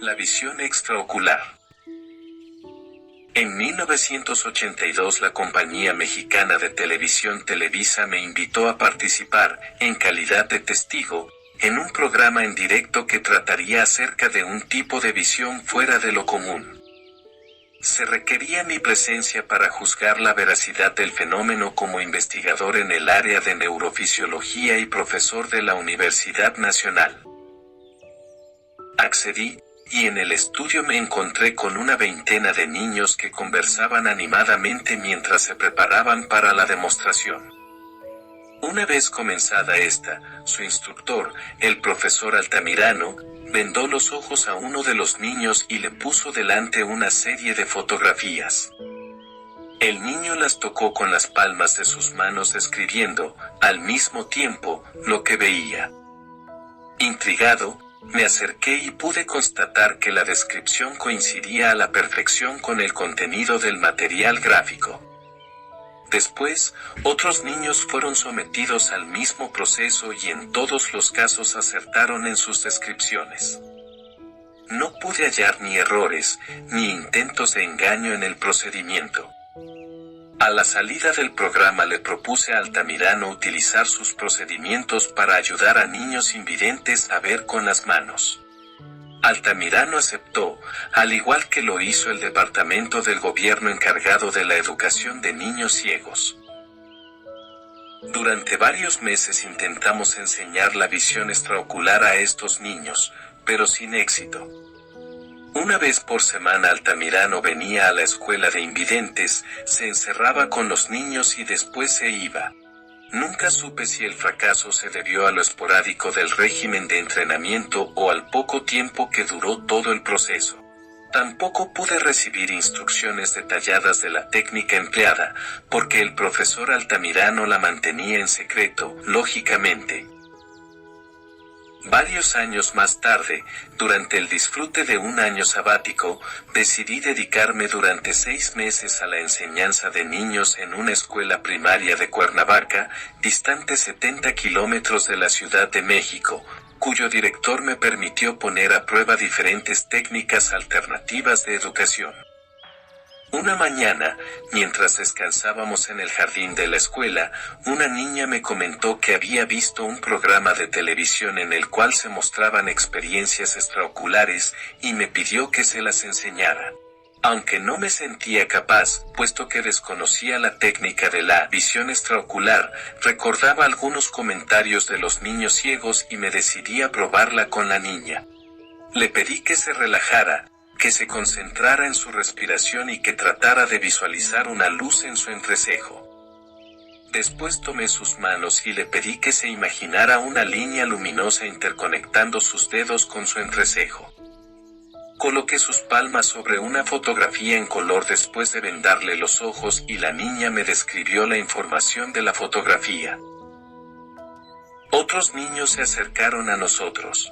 La visión extraocular. En 1982 la compañía mexicana de televisión Televisa me invitó a participar, en calidad de testigo, en un programa en directo que trataría acerca de un tipo de visión fuera de lo común. Se requería mi presencia para juzgar la veracidad del fenómeno como investigador en el área de neurofisiología y profesor de la Universidad Nacional. Accedí, y en el estudio me encontré con una veintena de niños que conversaban animadamente mientras se preparaban para la demostración. Una vez comenzada esta, su instructor, el profesor Altamirano, vendó los ojos a uno de los niños y le puso delante una serie de fotografías. El niño las tocó con las palmas de sus manos describiendo, al mismo tiempo, lo que veía. Intrigado, me acerqué y pude constatar que la descripción coincidía a la perfección con el contenido del material gráfico. Después, otros niños fueron sometidos al mismo proceso y en todos los casos acertaron en sus descripciones. No pude hallar ni errores, ni intentos de engaño en el procedimiento. A la salida del programa le propuse a Altamirano utilizar sus procedimientos para ayudar a niños invidentes a ver con las manos. Altamirano aceptó, al igual que lo hizo el departamento del gobierno encargado de la educación de niños ciegos. Durante varios meses intentamos enseñar la visión extraocular a estos niños, pero sin éxito. Una vez por semana Altamirano venía a la escuela de invidentes, se encerraba con los niños y después se iba. Nunca supe si el fracaso se debió a lo esporádico del régimen de entrenamiento o al poco tiempo que duró todo el proceso. Tampoco pude recibir instrucciones detalladas de la técnica empleada, porque el profesor Altamirano la mantenía en secreto, lógicamente. Varios años más tarde, durante el disfrute de un año sabático, decidí dedicarme durante 6 meses a la enseñanza de niños en una escuela primaria de Cuernavaca, distante 70 kilómetros de la Ciudad de México, cuyo director me permitió poner a prueba diferentes técnicas alternativas de educación. Una mañana, mientras descansábamos en el jardín de la escuela, una niña me comentó que había visto un programa de televisión en el cual se mostraban experiencias extraoculares y me pidió que se las enseñara. Aunque no me sentía capaz, puesto que desconocía la técnica de la visión extraocular, recordaba algunos comentarios de los niños ciegos y me decidí a probarla con la niña. Le pedí que se relajara, que se concentrara en su respiración y que tratara de visualizar una luz en su entrecejo. Después tomé sus manos y le pedí que se imaginara una línea luminosa interconectando sus dedos con su entrecejo. Coloqué sus palmas sobre una fotografía en color después de vendarle los ojos y la niña me describió la información de la fotografía. Otros niños se acercaron a nosotros.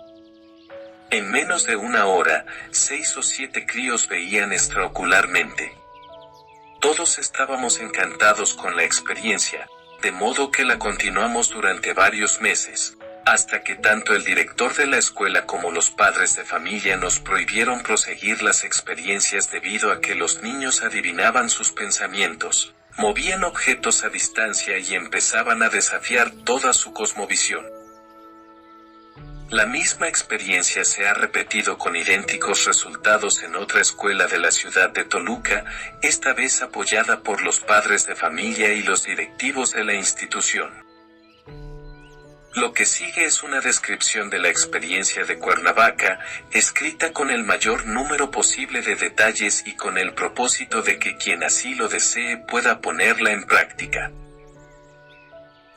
En menos de una hora, 6 o 7 críos veían extraocularmente. Todos estábamos encantados con la experiencia, de modo que la continuamos durante varios meses, hasta que tanto el director de la escuela como los padres de familia nos prohibieron proseguir las experiencias debido a que los niños adivinaban sus pensamientos, movían objetos a distancia y empezaban a desafiar toda su cosmovisión. La misma experiencia se ha repetido con idénticos resultados en otra escuela de la ciudad de Toluca, esta vez apoyada por los padres de familia y los directivos de la institución. Lo que sigue es una descripción de la experiencia de Cuernavaca, escrita con el mayor número posible de detalles y con el propósito de que quien así lo desee pueda ponerla en práctica.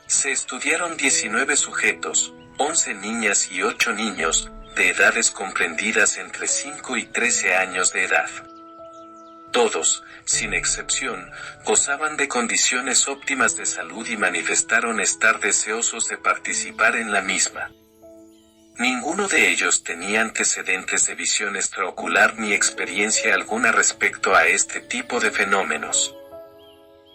Se estudiaron 19 sujetos, 11 niñas y 8 niños, de edades comprendidas entre 5 y 13 años de edad. Todos, sin excepción, gozaban de condiciones óptimas de salud y manifestaron estar deseosos de participar en la misma. Ninguno de ellos tenía antecedentes de visión extraocular ni experiencia alguna respecto a este tipo de fenómenos.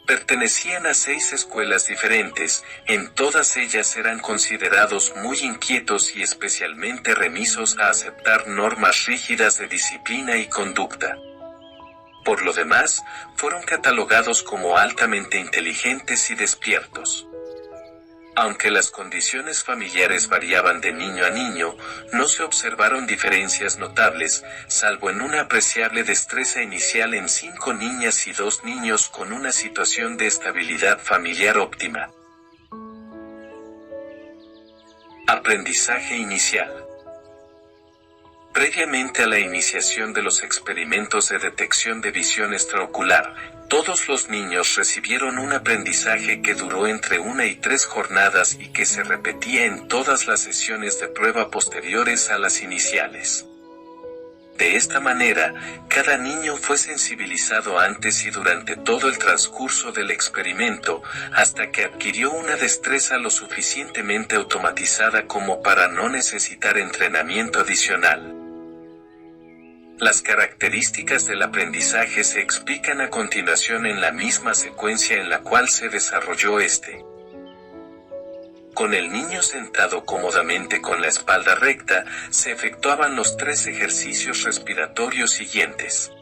Pertenecían a 6 escuelas diferentes, en todas ellas eran considerados muy inquietos y especialmente remisos a aceptar normas rígidas de disciplina y conducta. Por lo demás, fueron catalogados como altamente inteligentes y despiertos. Aunque las condiciones familiares variaban de niño a niño, no se observaron diferencias notables, salvo en una apreciable destreza inicial en 5 niñas y 2 niños con una situación de estabilidad familiar óptima. Aprendizaje inicial. Previamente a la iniciación de los experimentos de detección de visión extraocular, todos los niños recibieron un aprendizaje que duró entre 1 y 3 jornadas y que se repetía en todas las sesiones de prueba posteriores a las iniciales. De esta manera, cada niño fue sensibilizado antes y durante todo el transcurso del experimento, hasta que adquirió una destreza lo suficientemente automatizada como para no necesitar entrenamiento adicional. Las características del aprendizaje se explican a continuación en la misma secuencia en la cual se desarrolló este. Con el niño sentado cómodamente con la espalda recta, se efectuaban los 3 ejercicios respiratorios siguientes.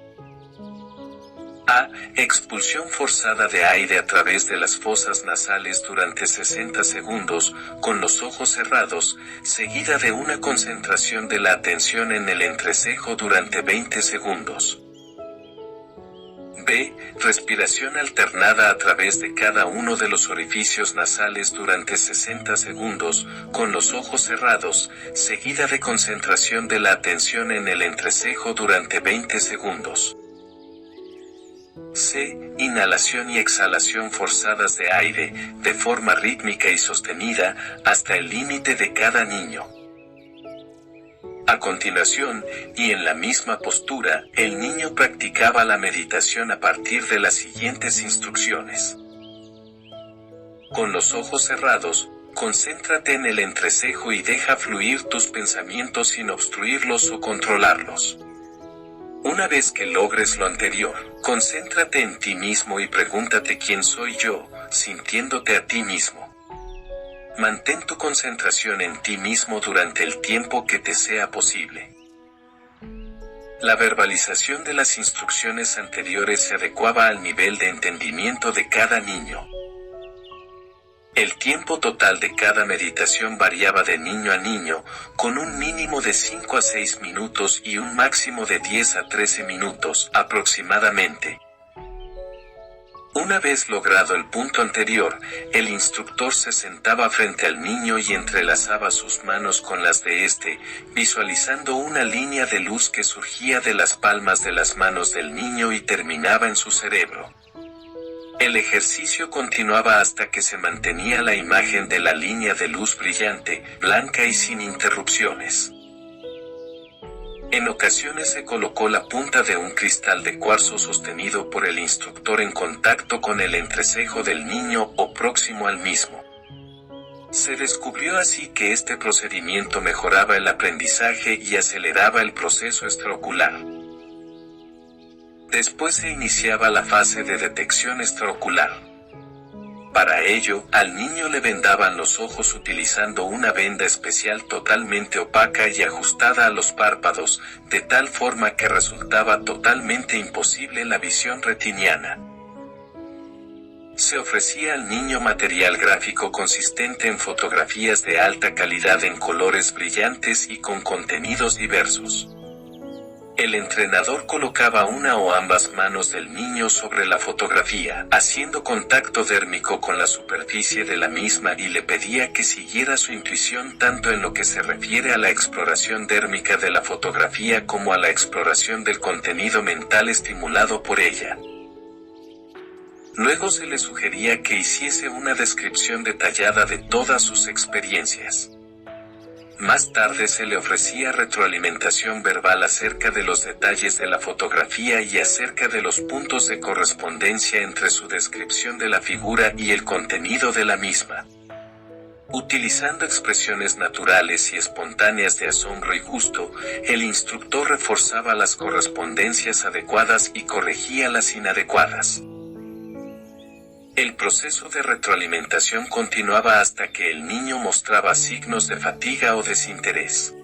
A. Expulsión forzada de aire a través de las fosas nasales durante 60 segundos, con los ojos cerrados, seguida de una concentración de la atención en el entrecejo durante 20 segundos. B. Respiración alternada a través de cada uno de los orificios nasales durante 60 segundos, con los ojos cerrados, seguida de concentración de la atención en el entrecejo durante 20 segundos. C. Inhalación y exhalación forzadas de aire, de forma rítmica y sostenida, hasta el límite de cada niño. A continuación, y en la misma postura, el niño practicaba la meditación a partir de las siguientes instrucciones. Con los ojos cerrados, concéntrate en el entrecejo y deja fluir tus pensamientos sin obstruirlos o controlarlos. Una vez que logres lo anterior, concéntrate en ti mismo y pregúntate quién soy yo, sintiéndote a ti mismo. Mantén tu concentración en ti mismo durante el tiempo que te sea posible. La verbalización de las instrucciones anteriores se adecuaba al nivel de entendimiento de cada niño. El tiempo total de cada meditación variaba de niño a niño, con un mínimo de 5 a 6 minutos y un máximo de 10 a 13 minutos, aproximadamente. Una vez logrado el punto anterior, el instructor se sentaba frente al niño y entrelazaba sus manos con las de éste, visualizando una línea de luz que surgía de las palmas de las manos del niño y terminaba en su cerebro. El ejercicio continuaba hasta que se mantenía la imagen de la línea de luz brillante, blanca y sin interrupciones. En ocasiones se colocó la punta de un cristal de cuarzo sostenido por el instructor en contacto con el entrecejo del niño o próximo al mismo. Se descubrió así que este procedimiento mejoraba el aprendizaje y aceleraba el proceso extraocular. Después se iniciaba la fase de detección extraocular. Para ello, al niño le vendaban los ojos utilizando una venda especial totalmente opaca y ajustada a los párpados, de tal forma que resultaba totalmente imposible la visión retiniana. Se ofrecía al niño material gráfico consistente en fotografías de alta calidad en colores brillantes y con contenidos diversos. El entrenador colocaba una o ambas manos del niño sobre la fotografía, haciendo contacto dérmico con la superficie de la misma y le pedía que siguiera su intuición tanto en lo que se refiere a la exploración dérmica de la fotografía como a la exploración del contenido mental estimulado por ella. Luego se le sugería que hiciese una descripción detallada de todas sus experiencias. Más tarde se le ofrecía retroalimentación verbal acerca de los detalles de la fotografía y acerca de los puntos de correspondencia entre su descripción de la figura y el contenido de la misma. Utilizando expresiones naturales y espontáneas de asombro y gusto, el instructor reforzaba las correspondencias adecuadas y corregía las inadecuadas. El proceso de retroalimentación continuaba hasta que el niño mostraba signos de fatiga o desinterés.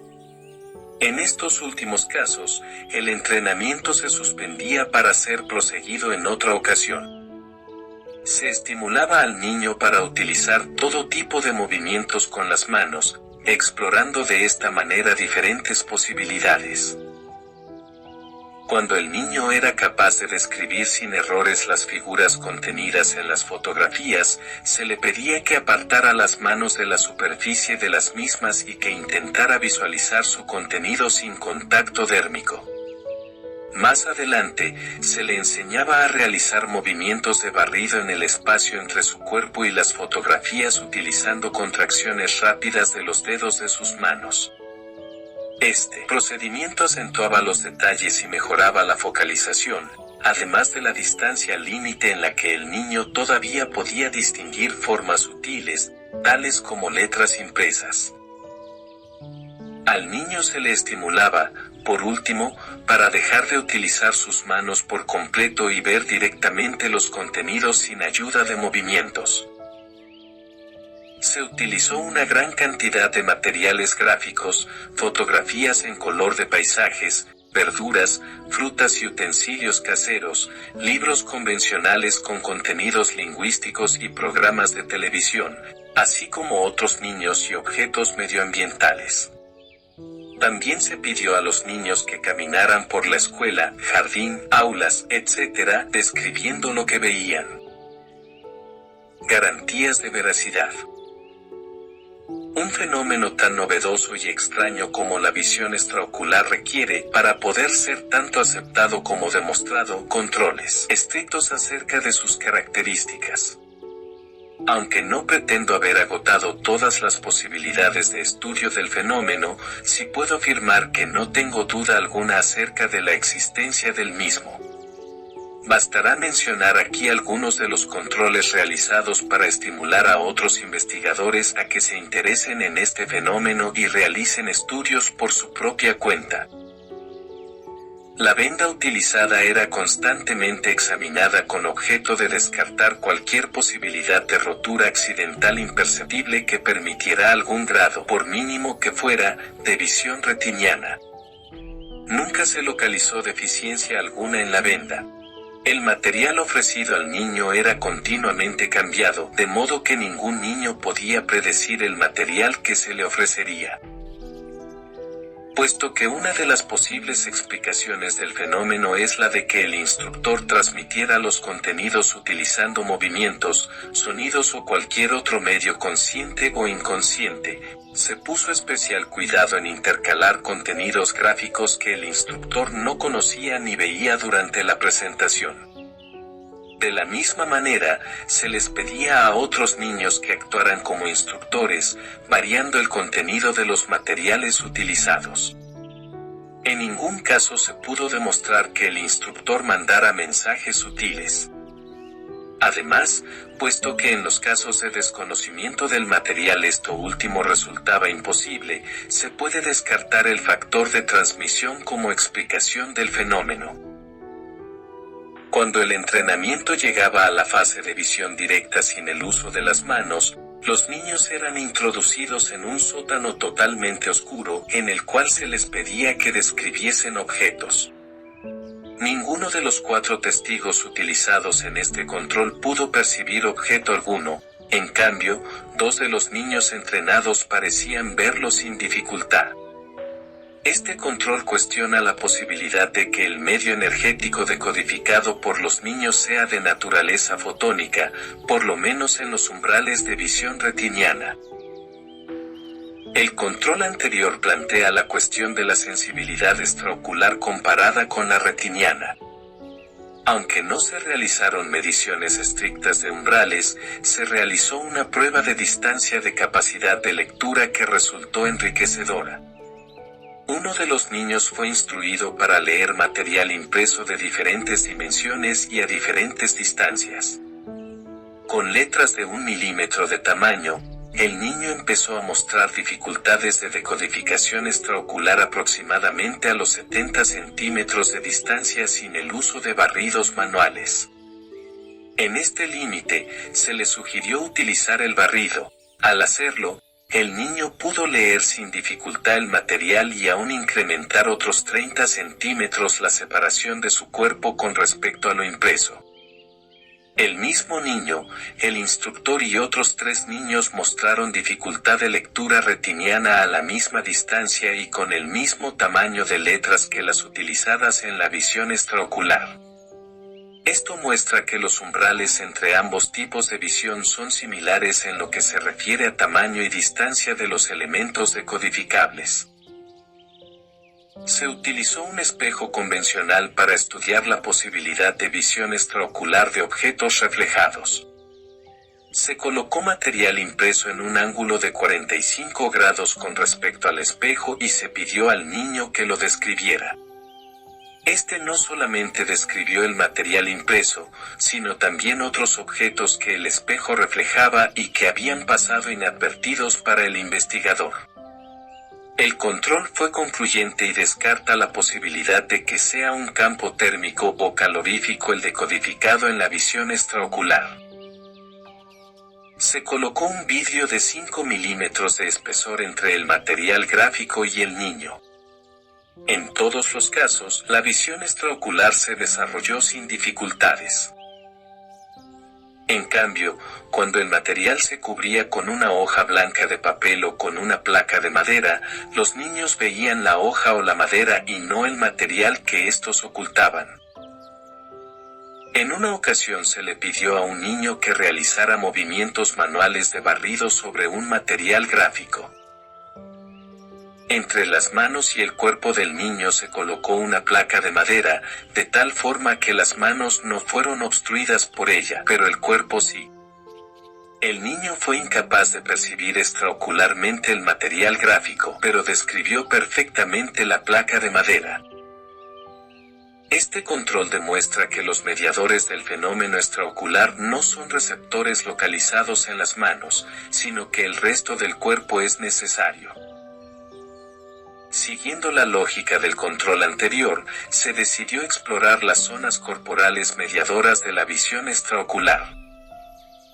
En estos últimos casos, el entrenamiento se suspendía para ser proseguido en otra ocasión. Se estimulaba al niño para utilizar todo tipo de movimientos con las manos, explorando de esta manera diferentes posibilidades. Cuando el niño era capaz de describir sin errores las figuras contenidas en las fotografías, se le pedía que apartara las manos de la superficie de las mismas y que intentara visualizar su contenido sin contacto dérmico. Más adelante, se le enseñaba a realizar movimientos de barrido en el espacio entre su cuerpo y las fotografías utilizando contracciones rápidas de los dedos de sus manos. Este procedimiento acentuaba los detalles y mejoraba la focalización, además de la distancia límite en la que el niño todavía podía distinguir formas sutiles, tales como letras impresas. Al niño se le estimulaba, por último, para dejar de utilizar sus manos por completo y ver directamente los contenidos sin ayuda de movimientos. Se utilizó una gran cantidad de materiales gráficos, fotografías en color de paisajes, verduras, frutas y utensilios caseros, libros convencionales con contenidos lingüísticos y programas de televisión, así como otros niños y objetos medioambientales. También se pidió a los niños que caminaran por la escuela, jardín, aulas, etc., describiendo lo que veían. Garantías de veracidad. Un fenómeno tan novedoso y extraño como la visión extraocular requiere, para poder ser tanto aceptado como demostrado, controles estrictos acerca de sus características. Aunque no pretendo haber agotado todas las posibilidades de estudio del fenómeno, sí puedo afirmar que no tengo duda alguna acerca de la existencia del mismo. Bastará mencionar aquí algunos de los controles realizados para estimular a otros investigadores a que se interesen en este fenómeno y realicen estudios por su propia cuenta. La venda utilizada era constantemente examinada con objeto de descartar cualquier posibilidad de rotura accidental imperceptible que permitiera algún grado, por mínimo que fuera, de visión retiniana. Nunca se localizó deficiencia alguna en la venda. El material ofrecido al niño era continuamente cambiado, de modo que ningún niño podía predecir el material que se le ofrecería. Puesto que una de las posibles explicaciones del fenómeno es la de que el instructor transmitiera los contenidos utilizando movimientos, sonidos o cualquier otro medio consciente o inconsciente, se puso especial cuidado en intercalar contenidos gráficos que el instructor no conocía ni veía durante la presentación. De la misma manera, se les pedía a otros niños que actuaran como instructores, variando el contenido de los materiales utilizados. En ningún caso se pudo demostrar que el instructor mandara mensajes sutiles. Además, puesto que en los casos de desconocimiento del material esto último resultaba imposible, se puede descartar el factor de transmisión como explicación del fenómeno. Cuando el entrenamiento llegaba a la fase de visión directa sin el uso de las manos, los niños eran introducidos en un sótano totalmente oscuro, en el cual se les pedía que describiesen objetos. Ninguno de los 4 testigos utilizados en este control pudo percibir objeto alguno, en cambio, 2 de los niños entrenados parecían verlo sin dificultad. Este control cuestiona la posibilidad de que el medio energético decodificado por los niños sea de naturaleza fotónica, por lo menos en los umbrales de visión retiniana. El control anterior plantea la cuestión de la sensibilidad extraocular comparada con la retiniana. Aunque no se realizaron mediciones estrictas de umbrales, se realizó una prueba de distancia de capacidad de lectura que resultó enriquecedora. Uno de los niños fue instruido para leer material impreso de diferentes dimensiones y a diferentes distancias. Con letras de 1 milímetro de tamaño, el niño empezó a mostrar dificultades de decodificación extraocular aproximadamente a los 70 centímetros de distancia sin el uso de barridos manuales. En este límite, se le sugirió utilizar el barrido. Al hacerlo, el niño pudo leer sin dificultad el material y aún incrementar otros 30 centímetros la separación de su cuerpo con respecto a lo impreso. El mismo niño, el instructor y otros 3 niños mostraron dificultad de lectura retiniana a la misma distancia y con el mismo tamaño de letras que las utilizadas en la visión extraocular. Esto muestra que los umbrales entre ambos tipos de visión son similares en lo que se refiere a tamaño y distancia de los elementos decodificables. Se utilizó un espejo convencional para estudiar la posibilidad de visión extraocular de objetos reflejados. Se colocó material impreso en un ángulo de 45 grados con respecto al espejo y se pidió al niño que lo describiera. Este no solamente describió el material impreso, sino también otros objetos que el espejo reflejaba y que habían pasado inadvertidos para el investigador. El control fue concluyente y descarta la posibilidad de que sea un campo térmico o calorífico el decodificado en la visión extraocular. Se colocó un vidrio de 5 milímetros de espesor entre el material gráfico y el niño. En todos los casos, la visión extraocular se desarrolló sin dificultades. En cambio, cuando el material se cubría con una hoja blanca de papel o con una placa de madera, los niños veían la hoja o la madera y no el material que estos ocultaban. En una ocasión se le pidió a un niño que realizara movimientos manuales de barrido sobre un material gráfico. Entre las manos y el cuerpo del niño se colocó una placa de madera, de tal forma que las manos no fueron obstruidas por ella, pero el cuerpo sí. El niño fue incapaz de percibir extraocularmente el material gráfico, pero describió perfectamente la placa de madera. Este control demuestra que los mediadores del fenómeno extraocular no son receptores localizados en las manos, sino que el resto del cuerpo es necesario. Siguiendo la lógica del control anterior, se decidió explorar las zonas corporales mediadoras de la visión extraocular.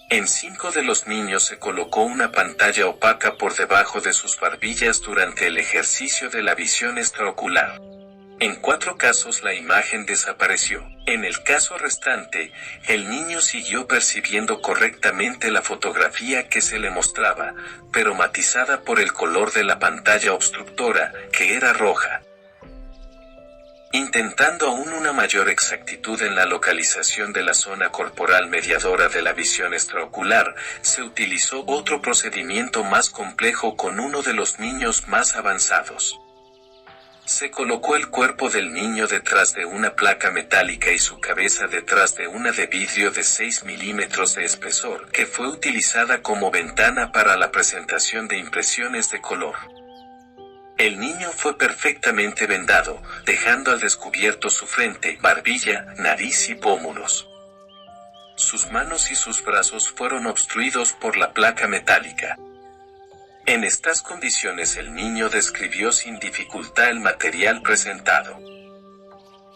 En 5 de los niños se colocó una pantalla opaca por debajo de sus barbillas durante el ejercicio de la visión extraocular. En 4 casos la imagen desapareció. En el caso restante, el niño siguió percibiendo correctamente la fotografía que se le mostraba, pero matizada por el color de la pantalla obstructora, que era roja. Intentando aún una mayor exactitud en la localización de la zona corporal mediadora de la visión extraocular, se utilizó otro procedimiento más complejo con uno de los niños más avanzados. Se colocó el cuerpo del niño detrás de una placa metálica y su cabeza detrás de una de vidrio de 6 milímetros de espesor, que fue utilizada como ventana para la presentación de impresiones de color. El niño fue perfectamente vendado, dejando al descubierto su frente, barbilla, nariz y pómulos. Sus manos y sus brazos fueron obstruidos por la placa metálica. En estas condiciones el niño describió sin dificultad el material presentado.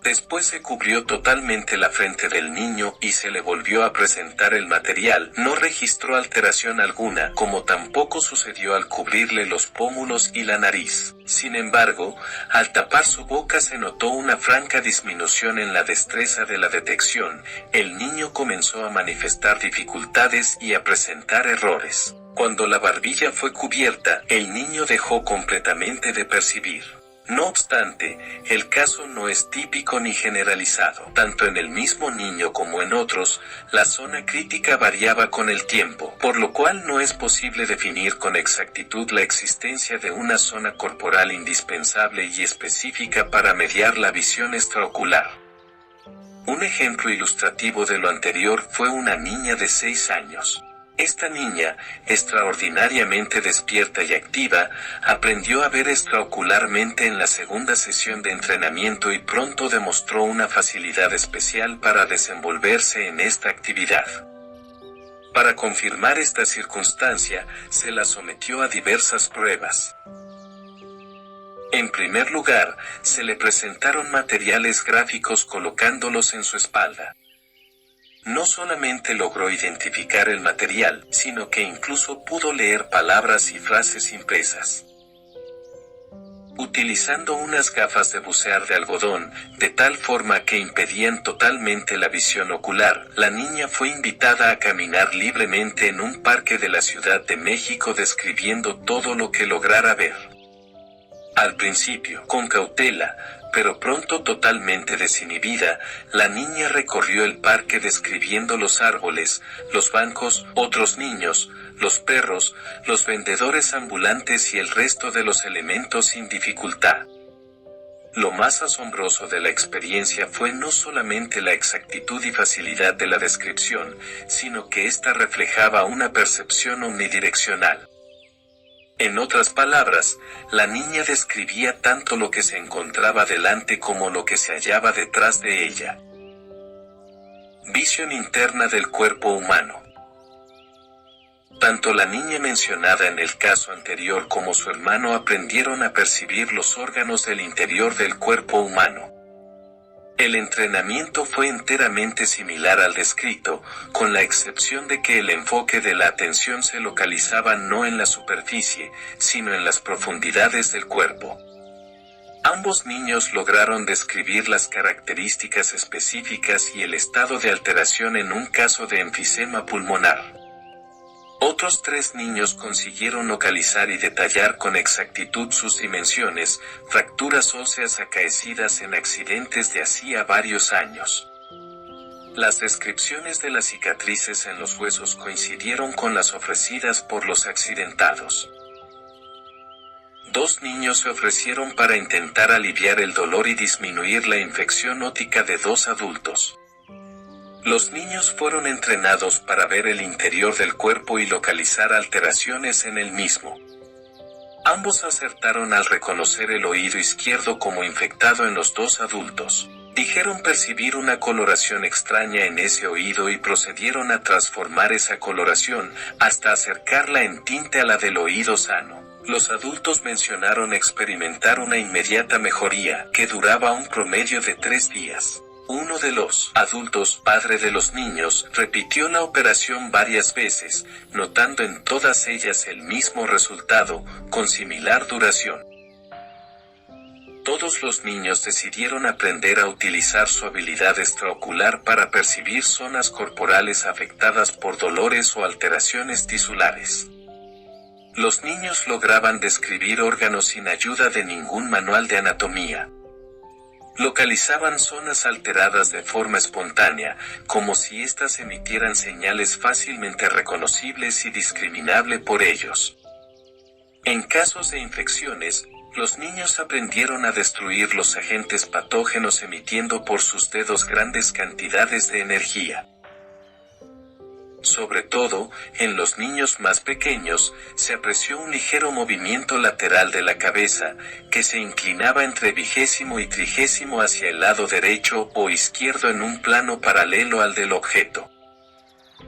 Después se cubrió totalmente la frente del niño y se le volvió a presentar el material. No registró alteración alguna, como tampoco sucedió al cubrirle los pómulos y la nariz. Sin embargo, al tapar su boca se notó una franca disminución en la destreza de la detección. El niño comenzó a manifestar dificultades y a presentar errores. Cuando la barbilla fue cubierta, el niño dejó completamente de percibir. No obstante, el caso no es típico ni generalizado. Tanto en el mismo niño como en otros, la zona crítica variaba con el tiempo, por lo cual no es posible definir con exactitud la existencia de una zona corporal indispensable y específica para mediar la visión extraocular. Un ejemplo ilustrativo de lo anterior fue una niña de 6 años. Esta niña, extraordinariamente despierta y activa, aprendió a ver extraocularmente en la segunda sesión de entrenamiento y pronto demostró una facilidad especial para desenvolverse en esta actividad. Para confirmar esta circunstancia, se la sometió a diversas pruebas. En primer lugar, se le presentaron materiales gráficos colocándolos en su espalda. No solamente logró identificar el material, sino que incluso pudo leer palabras y frases impresas. Utilizando unas gafas de bucear de algodón, de tal forma que impedían totalmente la visión ocular, la niña fue invitada a caminar libremente en un parque de la Ciudad de México describiendo todo lo que lograra ver. Al principio, con cautela, pero pronto totalmente desinhibida, la niña recorrió el parque describiendo los árboles, los bancos, otros niños, los perros, los vendedores ambulantes y el resto de los elementos sin dificultad. Lo más asombroso de la experiencia fue no solamente la exactitud y facilidad de la descripción, sino que ésta reflejaba una percepción omnidireccional. En otras palabras, la niña describía tanto lo que se encontraba delante como lo que se hallaba detrás de ella. Visión interna del cuerpo humano. Tanto la niña mencionada en el caso anterior como su hermano aprendieron a percibir los órganos del interior del cuerpo humano. El entrenamiento fue enteramente similar al descrito, con la excepción de que el enfoque de la atención se localizaba no en la superficie, sino en las profundidades del cuerpo. Ambos niños lograron describir las características específicas y el estado de alteración en un caso de enfisema pulmonar. Otros 3 niños consiguieron localizar y detallar con exactitud sus dimensiones, fracturas óseas acaecidas en accidentes de hacía varios años. Las descripciones de las cicatrices en los huesos coincidieron con las ofrecidas por los accidentados. 2 niños se ofrecieron para intentar aliviar el dolor y disminuir la infección óptica de 2 adultos. Los niños fueron entrenados para ver el interior del cuerpo y localizar alteraciones en el mismo. Ambos acertaron al reconocer el oído izquierdo como infectado en los 2 adultos. Dijeron percibir una coloración extraña en ese oído y procedieron a transformar esa coloración hasta acercarla en tinte a la del oído sano. Los adultos mencionaron experimentar una inmediata mejoría que duraba un promedio de 3 días. Uno de los adultos, padre de los niños, repitió la operación varias veces, notando en todas ellas el mismo resultado, con similar duración. Todos los niños decidieron aprender a utilizar su habilidad extraocular para percibir zonas corporales afectadas por dolores o alteraciones tisulares. Los niños lograban describir órganos sin ayuda de ningún manual de anatomía. Localizaban zonas alteradas de forma espontánea, como si éstas emitieran señales fácilmente reconocibles y discriminables por ellos. En casos de infecciones, los niños aprendieron a destruir los agentes patógenos emitiendo por sus dedos grandes cantidades de energía. Sobre todo, en los niños más pequeños, se apreció un ligero movimiento lateral de la cabeza, que se inclinaba entre 20º y 30º hacia el lado derecho o izquierdo en un plano paralelo al del objeto.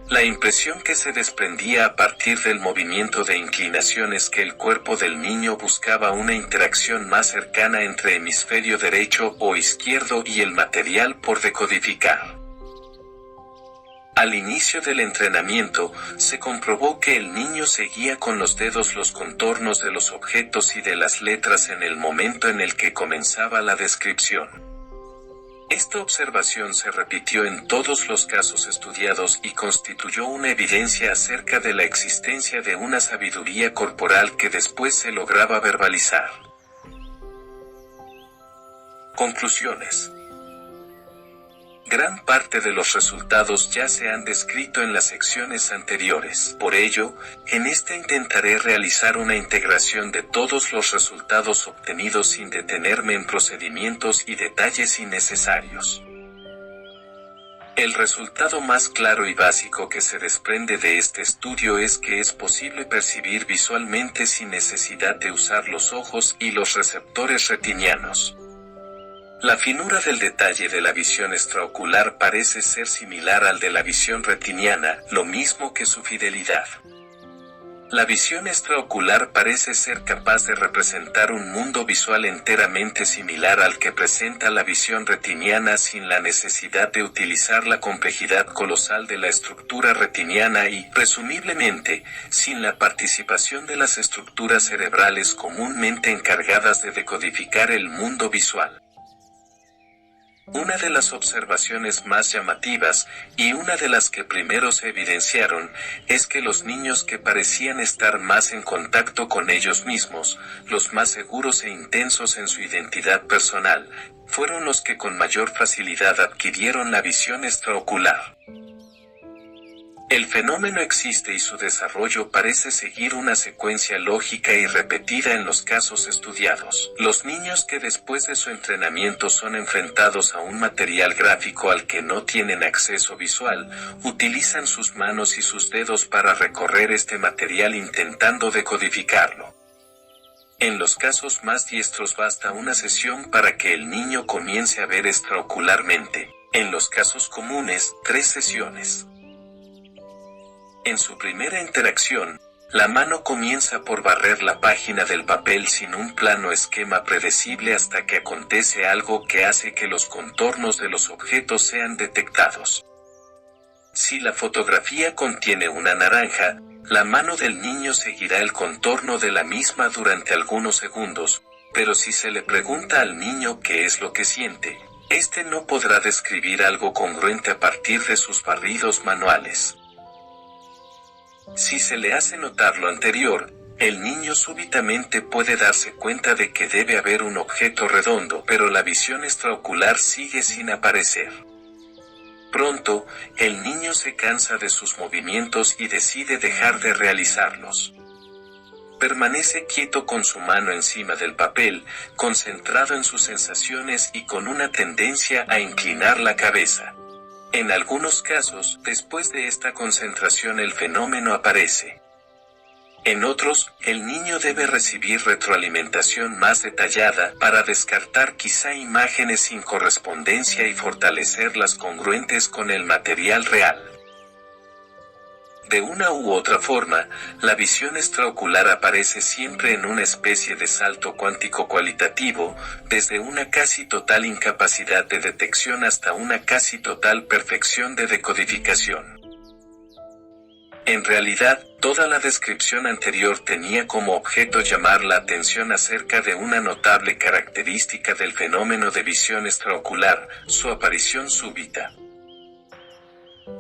La impresión que se desprendía a partir del movimiento de inclinación es que el cuerpo del niño buscaba una interacción más cercana entre hemisferio derecho o izquierdo y el material por decodificar. Al inicio del entrenamiento, se comprobó que el niño seguía con los dedos los contornos de los objetos y de las letras en el momento en el que comenzaba la descripción. Esta observación se repitió en todos los casos estudiados y constituyó una evidencia acerca de la existencia de una sabiduría corporal que después se lograba verbalizar. Conclusiones. Gran parte de los resultados ya se han descrito en las secciones anteriores. Por ello, en esta intentaré realizar una integración de todos los resultados obtenidos sin detenerme en procedimientos y detalles innecesarios. El resultado más claro y básico que se desprende de este estudio es que es posible percibir visualmente sin necesidad de usar los ojos y los receptores retinianos. La finura del detalle de la visión extraocular parece ser similar al de la visión retiniana, lo mismo que su fidelidad. La visión extraocular parece ser capaz de representar un mundo visual enteramente similar al que presenta la visión retiniana sin la necesidad de utilizar la complejidad colosal de la estructura retiniana y, presumiblemente, sin la participación de las estructuras cerebrales comúnmente encargadas de decodificar el mundo visual. Una de las observaciones más llamativas, y una de las que primero se evidenciaron, es que los niños que parecían estar más en contacto con ellos mismos, los más seguros e intensos en su identidad personal, fueron los que con mayor facilidad adquirieron la visión extraocular. El fenómeno existe y su desarrollo parece seguir una secuencia lógica y repetida en los casos estudiados. Los niños que después de su entrenamiento son enfrentados a un material gráfico al que no tienen acceso visual, utilizan sus manos y sus dedos para recorrer este material intentando decodificarlo. En los casos más diestros basta una sesión para que el niño comience a ver extraocularmente. En los casos comunes, 3 sesiones. En su primera interacción, la mano comienza por barrer la página del papel sin un plano esquema predecible hasta que acontece algo que hace que los contornos de los objetos sean detectados. Si la fotografía contiene una naranja, la mano del niño seguirá el contorno de la misma durante algunos segundos, pero si se le pregunta al niño qué es lo que siente, este no podrá describir algo congruente a partir de sus barridos manuales. Si se le hace notar lo anterior, el niño súbitamente puede darse cuenta de que debe haber un objeto redondo, pero la visión extraocular sigue sin aparecer. Pronto, el niño se cansa de sus movimientos y decide dejar de realizarlos. Permanece quieto con su mano encima del papel, concentrado en sus sensaciones y con una tendencia a inclinar la cabeza. En algunos casos, después de esta concentración el fenómeno aparece. En otros, el niño debe recibir retroalimentación más detallada para descartar quizá imágenes sin correspondencia y fortalecer las congruentes con el material real. De una u otra forma, la visión extraocular aparece siempre en una especie de salto cuántico cualitativo, desde una casi total incapacidad de detección hasta una casi total perfección de decodificación. En realidad, toda la descripción anterior tenía como objeto llamar la atención acerca de una notable característica del fenómeno de visión extraocular, su aparición súbita.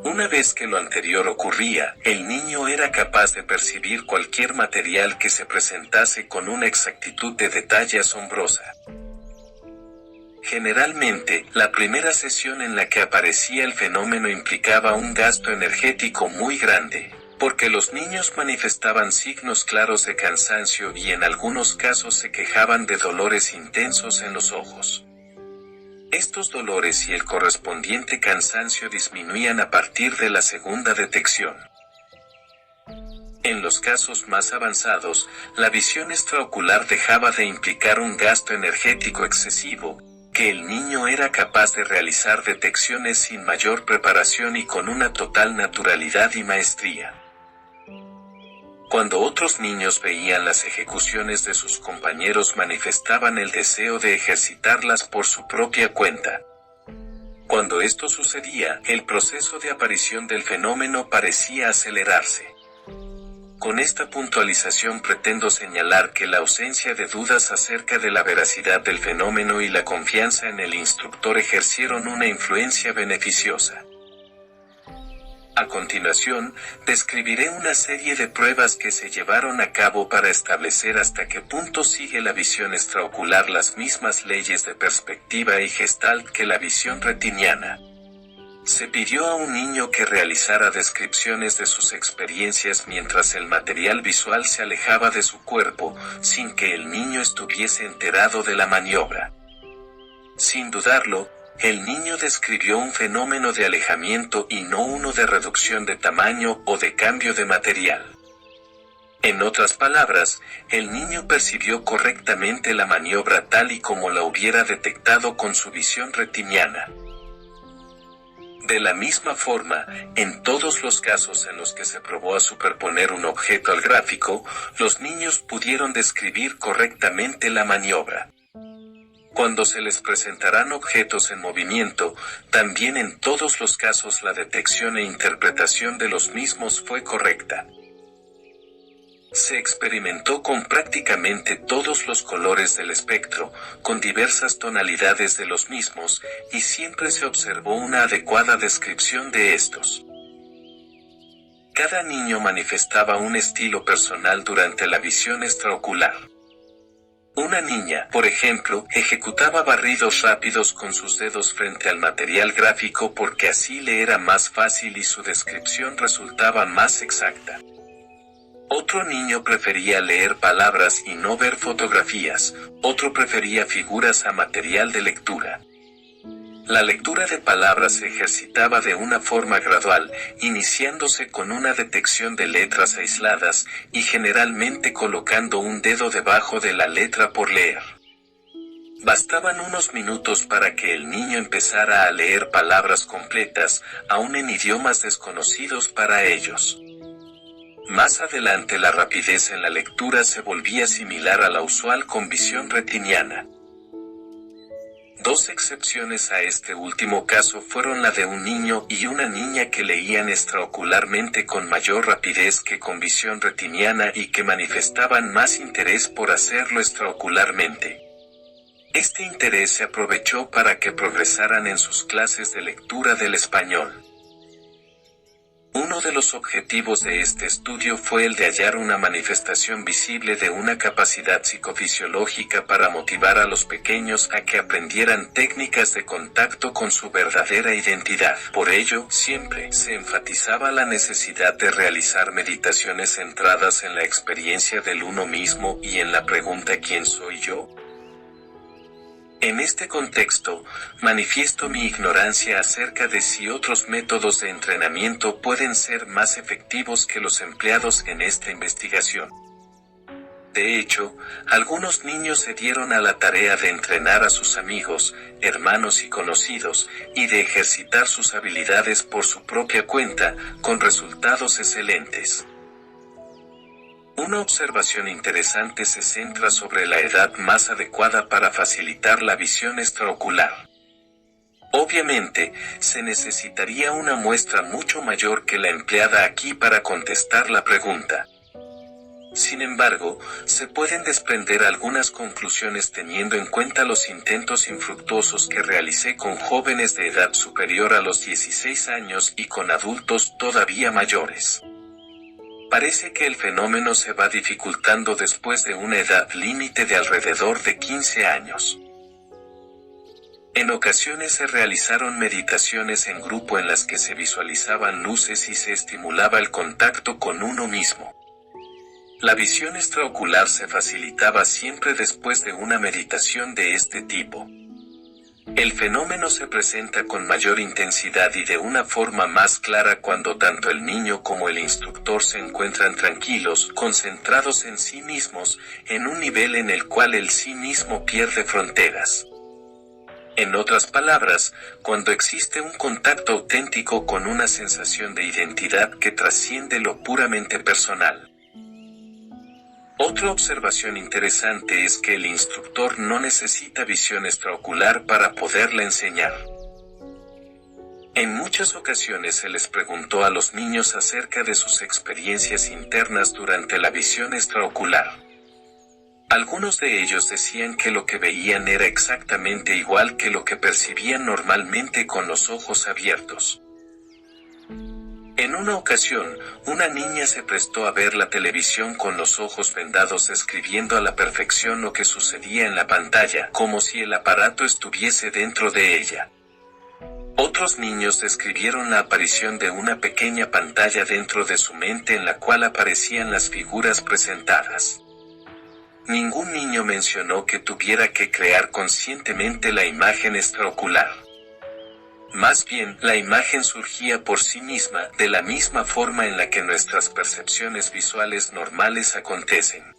Una vez que lo anterior ocurría, el niño era capaz de percibir cualquier material que se presentase con una exactitud de detalle asombrosa. Generalmente, la primera sesión en la que aparecía el fenómeno implicaba un gasto energético muy grande, porque los niños manifestaban signos claros de cansancio y en algunos casos se quejaban de dolores intensos en los ojos. Estos dolores y el correspondiente cansancio disminuían a partir de la segunda detección. En los casos más avanzados, la visión extraocular dejaba de implicar un gasto energético excesivo, que el niño era capaz de realizar detecciones sin mayor preparación y con una total naturalidad y maestría. Cuando otros niños veían las ejecuciones de sus compañeros manifestaban el deseo de ejercitarlas por su propia cuenta. Cuando esto sucedía, el proceso de aparición del fenómeno parecía acelerarse. Con esta puntualización pretendo señalar que la ausencia de dudas acerca de la veracidad del fenómeno y la confianza en el instructor ejercieron una influencia beneficiosa. A continuación, describiré una serie de pruebas que se llevaron a cabo para establecer hasta qué punto sigue la visión extraocular las mismas leyes de perspectiva y gestalt que la visión retiniana. Se pidió a un niño que realizara descripciones de sus experiencias mientras el material visual se alejaba de su cuerpo, sin que el niño estuviese enterado de la maniobra. Sin dudarlo, el niño describió un fenómeno de alejamiento y no uno de reducción de tamaño o de cambio de material. En otras palabras, el niño percibió correctamente la maniobra tal y como la hubiera detectado con su visión retiniana. De la misma forma, en todos los casos en los que se probó a superponer un objeto al gráfico, los niños pudieron describir correctamente la maniobra. Cuando se les presentarán objetos en movimiento, también en todos los casos la detección e interpretación de los mismos fue correcta. Se experimentó con prácticamente todos los colores del espectro, con diversas tonalidades de los mismos, y siempre se observó una adecuada descripción de estos. Cada niño manifestaba un estilo personal durante la visión extraocular. Una niña, por ejemplo, ejecutaba barridos rápidos con sus dedos frente al material gráfico porque así le era más fácil y su descripción resultaba más exacta. Otro niño prefería leer palabras y no ver fotografías, otro prefería figuras a material de lectura. La lectura de palabras se ejercitaba de una forma gradual, iniciándose con una detección de letras aisladas, y generalmente colocando un dedo debajo de la letra por leer. Bastaban unos minutos para que el niño empezara a leer palabras completas, aún en idiomas desconocidos para ellos. Más adelante la rapidez en la lectura se volvía similar a la usual con visión retiniana. Dos excepciones a este último caso fueron la de un niño y una niña que leían extraocularmente con mayor rapidez que con visión retiniana y que manifestaban más interés por hacerlo extraocularmente. Este interés se aprovechó para que progresaran en sus clases de lectura del español. Uno de los objetivos de este estudio fue el de hallar una manifestación visible de una capacidad psicofisiológica para motivar a los pequeños a que aprendieran técnicas de contacto con su verdadera identidad. Por ello, siempre se enfatizaba la necesidad de realizar meditaciones centradas en la experiencia del uno mismo y en la pregunta ¿quién soy yo? En este contexto, manifiesto mi ignorancia acerca de si otros métodos de entrenamiento pueden ser más efectivos que los empleados en esta investigación. De hecho, algunos niños se dieron a la tarea de entrenar a sus amigos, hermanos y conocidos, y de ejercitar sus habilidades por su propia cuenta, con resultados excelentes. Una observación interesante se centra sobre la edad más adecuada para facilitar la visión extraocular. Obviamente, se necesitaría una muestra mucho mayor que la empleada aquí para contestar la pregunta. Sin embargo, se pueden desprender algunas conclusiones teniendo en cuenta los intentos infructuosos que realicé con jóvenes de edad superior a los 16 años y con adultos todavía mayores. Parece que el fenómeno se va dificultando después de una edad límite de alrededor de 15 años. En ocasiones se realizaron meditaciones en grupo en las que se visualizaban luces y se estimulaba el contacto con uno mismo. La visión extraocular se facilitaba siempre después de una meditación de este tipo. El fenómeno se presenta con mayor intensidad y de una forma más clara cuando tanto el niño como el instructor se encuentran tranquilos, concentrados en sí mismos, en un nivel en el cual el sí mismo pierde fronteras. En otras palabras, cuando existe un contacto auténtico con una sensación de identidad que trasciende lo puramente personal. Otra observación interesante es que el instructor no necesita visión extraocular para poderla enseñar. En muchas ocasiones se les preguntó a los niños acerca de sus experiencias internas durante la visión extraocular. Algunos de ellos decían que lo que veían era exactamente igual que lo que percibían normalmente con los ojos abiertos. En una ocasión, una niña se prestó a ver la televisión con los ojos vendados describiendo a la perfección lo que sucedía en la pantalla, como si el aparato estuviese dentro de ella. Otros niños describieron la aparición de una pequeña pantalla dentro de su mente en la cual aparecían las figuras presentadas. Ningún niño mencionó que tuviera que crear conscientemente la imagen extraocular. Más bien, la imagen surgía por sí misma, de la misma forma en la que nuestras percepciones visuales normales acontecen.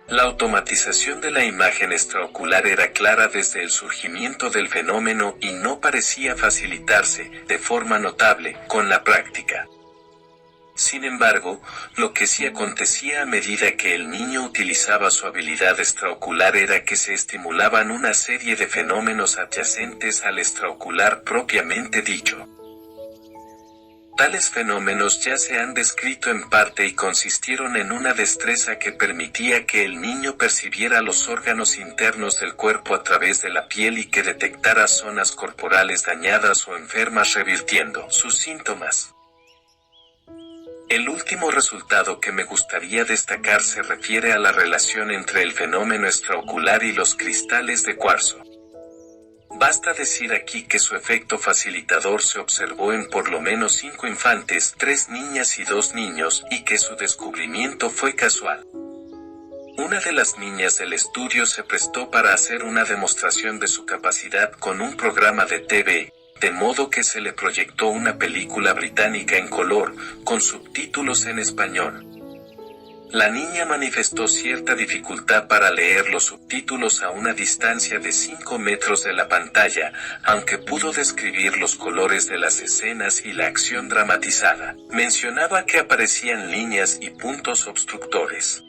La automatización de la imagen extraocular era clara desde el surgimiento del fenómeno y no parecía facilitarse, de forma notable, con la práctica. Sin embargo, lo que sí acontecía a medida que el niño utilizaba su habilidad extraocular era que se estimulaban una serie de fenómenos adyacentes al extraocular propiamente dicho. Tales fenómenos ya se han descrito en parte y consistieron en una destreza que permitía que el niño percibiera los órganos internos del cuerpo a través de la piel y que detectara zonas corporales dañadas o enfermas revirtiendo sus síntomas. El último resultado que me gustaría destacar se refiere a la relación entre el fenómeno extraocular y los cristales de cuarzo. Basta decir aquí que su efecto facilitador se observó en por lo menos 5 infantes, 3 niñas y 2 niños, y que su descubrimiento fue casual. Una de las niñas del estudio se prestó para hacer una demostración de su capacidad con un programa de TV, de modo que se le proyectó una película británica en color, con subtítulos en español. La niña manifestó cierta dificultad para leer los subtítulos a una distancia de 5 metros de la pantalla, aunque pudo describir los colores de las escenas y la acción dramatizada. Mencionaba que aparecían líneas y puntos obstructores.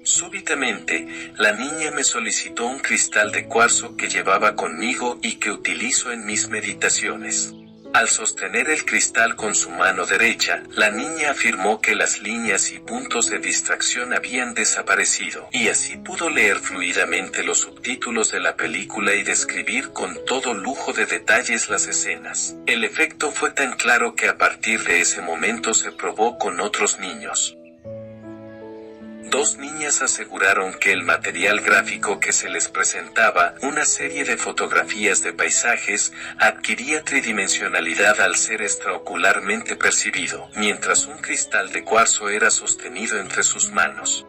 Súbitamente, la niña me solicitó un cristal de cuarzo que llevaba conmigo y que utilizo en mis meditaciones. Al sostener el cristal con su mano derecha, la niña afirmó que las líneas y puntos de distracción habían desaparecido, y así pudo leer fluidamente los subtítulos de la película y describir con todo lujo de detalles las escenas. El efecto fue tan claro que a partir de ese momento se probó con otros niños. 2 niñas aseguraron que el material gráfico que se les presentaba, una serie de fotografías de paisajes, adquiría tridimensionalidad al ser extraocularmente percibido, mientras un cristal de cuarzo era sostenido entre sus manos.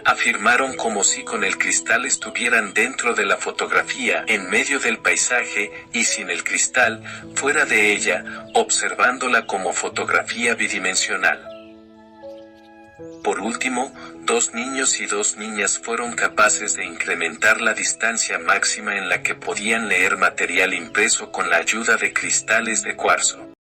Afirmaron, como si con el cristal estuvieran dentro de la fotografía, en medio del paisaje, y sin el cristal, fuera de ella, observándola como fotografía bidimensional. Por último, 2 niños y 2 niñas fueron capaces de incrementar la distancia máxima en la que podían leer material impreso con la ayuda de cristales de cuarzo.